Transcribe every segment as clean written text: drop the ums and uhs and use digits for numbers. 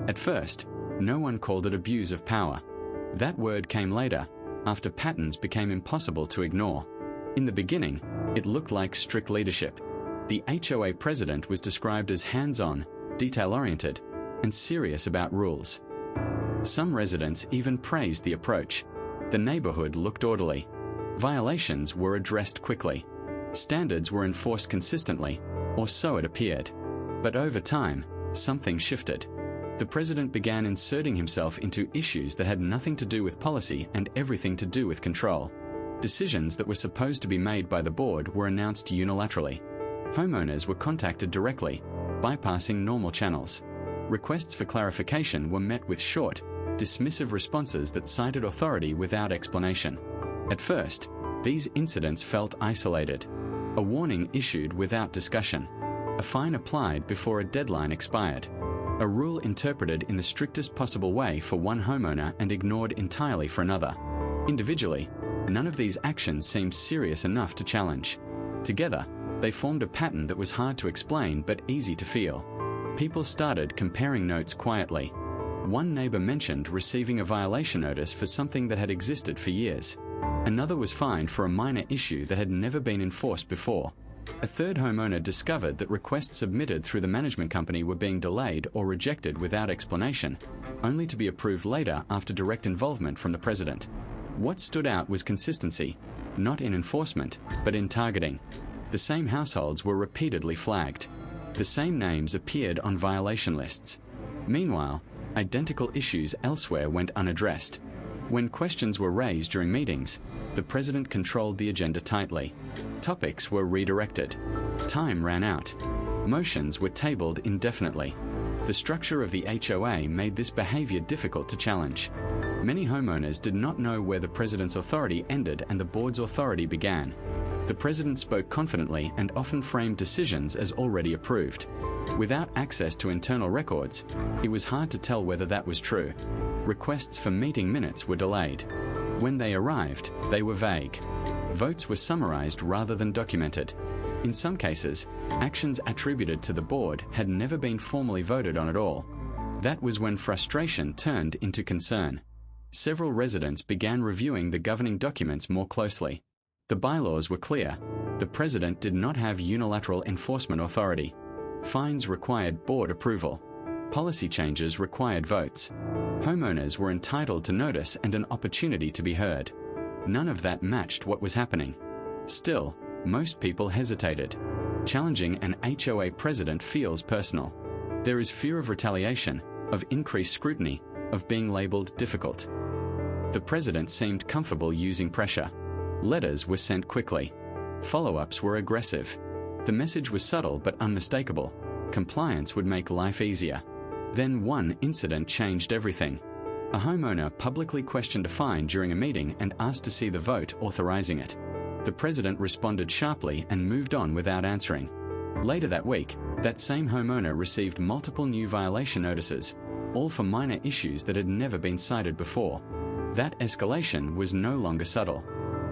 At first, no one called it abuse of power. That word came later, after patterns became impossible to ignore. In the beginning, it looked like strict leadership. The HOA president was described as hands-on, detail-oriented, and serious about rules. Some residents even praised the approach. The neighborhood looked orderly. Violations were addressed quickly. Standards were enforced consistently, or so it appeared. But over time, something shifted. The president began inserting himself into issues that had nothing to do with policy and everything to do with control. Decisions that were supposed to be made by the board were announced unilaterally. Homeowners were contacted directly, bypassing normal channels. Requests for clarification were met with short, dismissive responses that cited authority without explanation. At first, these incidents felt isolated. A warning issued without discussion. A fine applied before a deadline expired. A rule interpreted in the strictest possible way for one homeowner and ignored entirely for another. Individually, none of these actions seemed serious enough to challenge. Together, they formed a pattern that was hard to explain but easy to feel. People started comparing notes quietly. One neighbor mentioned receiving a violation notice for something that had existed for years. Another was fined for a minor issue that had never been enforced before. A third homeowner discovered that requests submitted through the management company were being delayed or rejected without explanation, only to be approved later after direct involvement from the president. What stood out was consistency, not in enforcement, but in targeting. The same households were repeatedly flagged. The same names appeared on violation lists. Meanwhile, identical issues elsewhere went unaddressed. When questions were raised during meetings, the president controlled the agenda tightly. Topics were redirected. Time ran out. Motions were tabled indefinitely. The structure of the HOA made this behavior difficult to challenge. Many homeowners did not know where the president's authority ended and the board's authority began. The president spoke confidently and often framed decisions as already approved. Without access to internal records, it was hard to tell whether that was true. Requests for meeting minutes were delayed. When they arrived, they were vague. Votes were summarized rather than documented. In some cases, actions attributed to the board had never been formally voted on at all. That was when frustration turned into concern. Several residents began reviewing the governing documents more closely. The bylaws were clear. The president did not have unilateral enforcement authority. Fines required board approval. Policy changes required votes. Homeowners were entitled to notice and an opportunity to be heard. None of that matched what was happening. Still, most people hesitated. Challenging an HOA president feels personal. There is fear of retaliation, of increased scrutiny, of being labeled difficult. The president seemed comfortable using pressure. Letters were sent quickly. Follow-ups were aggressive. The message was subtle but unmistakable. Compliance would make life easier. Then one incident changed everything. A homeowner publicly questioned a fine during a meeting and asked to see the vote authorizing it. The president responded sharply and moved on without answering. Later that week, that same homeowner received multiple new violation notices, all for minor issues that had never been cited before. That escalation was no longer subtle.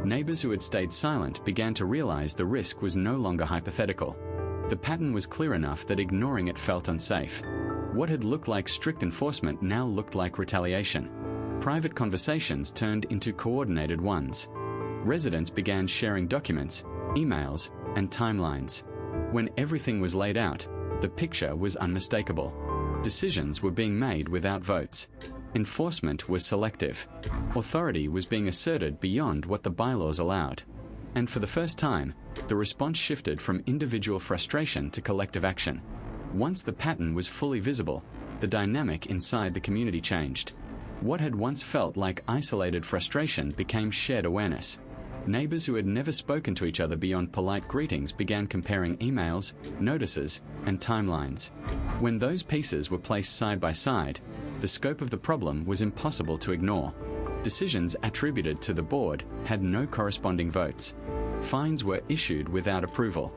Neighbors who had stayed silent began to realize the risk was no longer hypothetical. The pattern was clear enough that ignoring it felt unsafe. What had looked like strict enforcement now looked like retaliation. Private conversations turned into coordinated ones. Residents began sharing documents, emails, and timelines. When everything was laid out, the picture was unmistakable. Decisions were being made without votes. Enforcement was selective. Authority was being asserted beyond what the bylaws allowed. And for the first time, the response shifted from individual frustration to collective action. Once the pattern was fully visible, the dynamic inside the community changed. What had once felt like isolated frustration became shared awareness. Neighbors who had never spoken to each other beyond polite greetings began comparing emails, notices, and timelines. When those pieces were placed side by side, the scope of the problem was impossible to ignore. Decisions attributed to the board had no corresponding votes. Fines were issued without approval.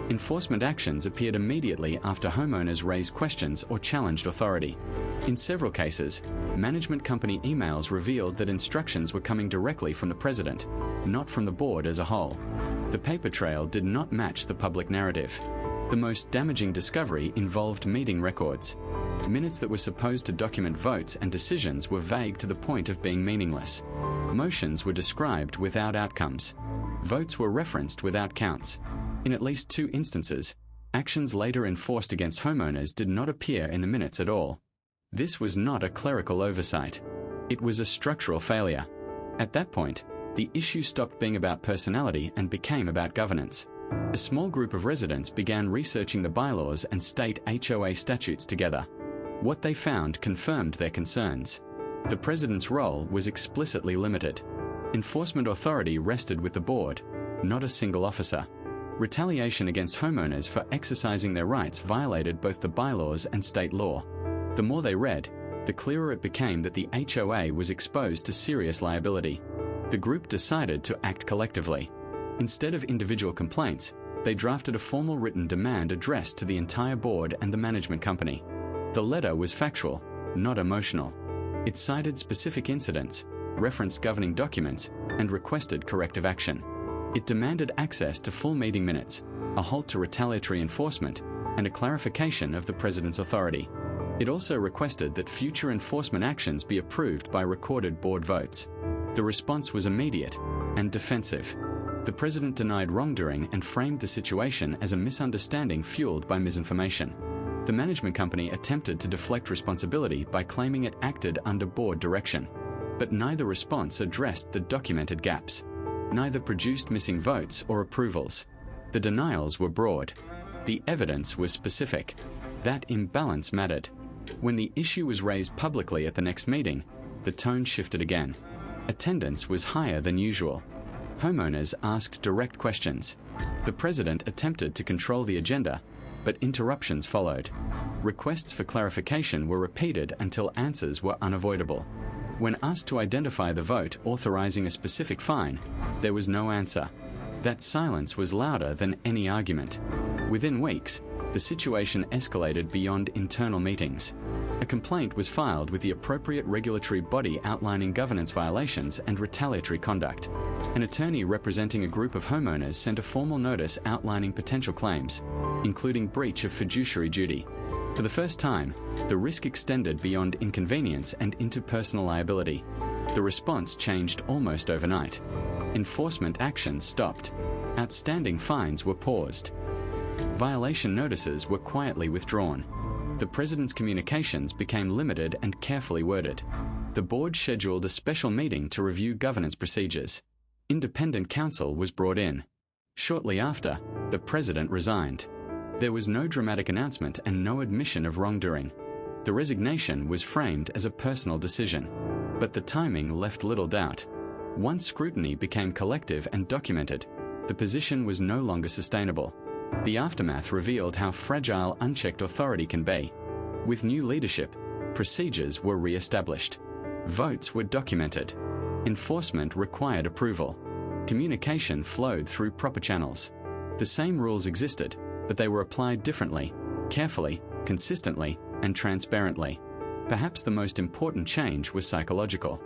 Enforcement actions appeared immediately after homeowners raised questions or challenged authority. In several cases, management company emails revealed that instructions were coming directly from the president, not from the board as a whole. The paper trail did not match the public narrative. The most damaging discovery involved meeting records. Minutes that were supposed to document votes and decisions were vague to the point of being meaningless. Motions were described without outcomes. Votes were referenced without counts. In at least 2 instances, actions later enforced against homeowners did not appear in the minutes at all. This was not a clerical oversight. It was a structural failure. At that point, the issue stopped being about personality and became about governance. A small group of residents began researching the bylaws and state HOA statutes together. What they found confirmed their concerns. The president's role was explicitly limited. Enforcement authority rested with the board, not a single officer. Retaliation against homeowners for exercising their rights violated both the bylaws and state law. The more they read, the clearer it became that the HOA was exposed to serious liability. The group decided to act collectively. Instead of individual complaints, they drafted a formal written demand addressed to the entire board and the management company. The letter was factual, not emotional. It cited specific incidents, referenced governing documents, and requested corrective action. It demanded access to full meeting minutes, a halt to retaliatory enforcement, and a clarification of the president's authority. It also requested that future enforcement actions be approved by recorded board votes. The response was immediate and defensive. The president denied wrongdoing and framed the situation as a misunderstanding fueled by misinformation. The management company attempted to deflect responsibility by claiming it acted under board direction. But neither response addressed the documented gaps. Neither produced missing votes or approvals. The denials were broad. The evidence was specific. That imbalance mattered. When the issue was raised publicly at the next meeting, the tone shifted again. Attendance was higher than usual. Homeowners asked direct questions. The president attempted to control the agenda, but interruptions followed. Requests for clarification were repeated until answers were unavoidable. When asked to identify the vote authorizing a specific fine, there was no answer. That silence was louder than any argument. Within weeks, the situation escalated beyond internal meetings. A complaint was filed with the appropriate regulatory body outlining governance violations and retaliatory conduct. An attorney representing a group of homeowners sent a formal notice outlining potential claims, including breach of fiduciary duty. For the first time, the risk extended beyond inconvenience and into personal liability. The response changed almost overnight. Enforcement actions stopped. Outstanding fines were paused. Violation notices were quietly withdrawn. The president's communications became limited and carefully worded. The board scheduled a special meeting to review governance procedures. Independent counsel was brought in. Shortly after, the president resigned. There was no dramatic announcement and no admission of wrongdoing. The resignation was framed as a personal decision, but the timing left little doubt. Once scrutiny became collective and documented, the position was no longer sustainable. The aftermath revealed how fragile unchecked authority can be. With new leadership, procedures were re-established. Votes were documented. Enforcement required approval. Communication flowed through proper channels. The same rules existed, but they were applied differently, carefully, consistently, and transparently. Perhaps the most important change was psychological.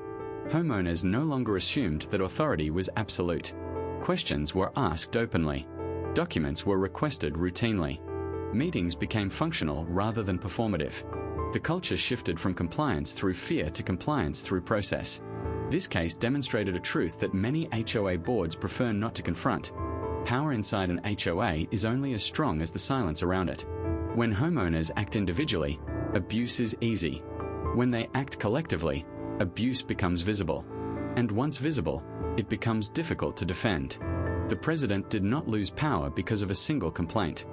Homeowners no longer assumed that authority was absolute. Questions were asked openly. Documents were requested routinely. Meetings became functional rather than performative. The culture shifted from compliance through fear to compliance through process. This case demonstrated a truth that many HOA boards prefer not to confront. Power inside an HOA is only as strong as the silence around it. When homeowners act individually, abuse is easy. When they act collectively, abuse becomes visible. And once visible, it becomes difficult to defend. The president did not lose power because of a single complaint.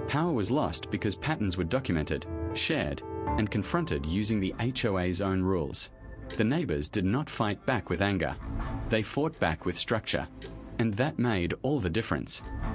Power was lost because patterns were documented, shared, and confronted using the HOA's own rules. The neighbors did not fight back with anger. They fought back with structure. And that made all the difference.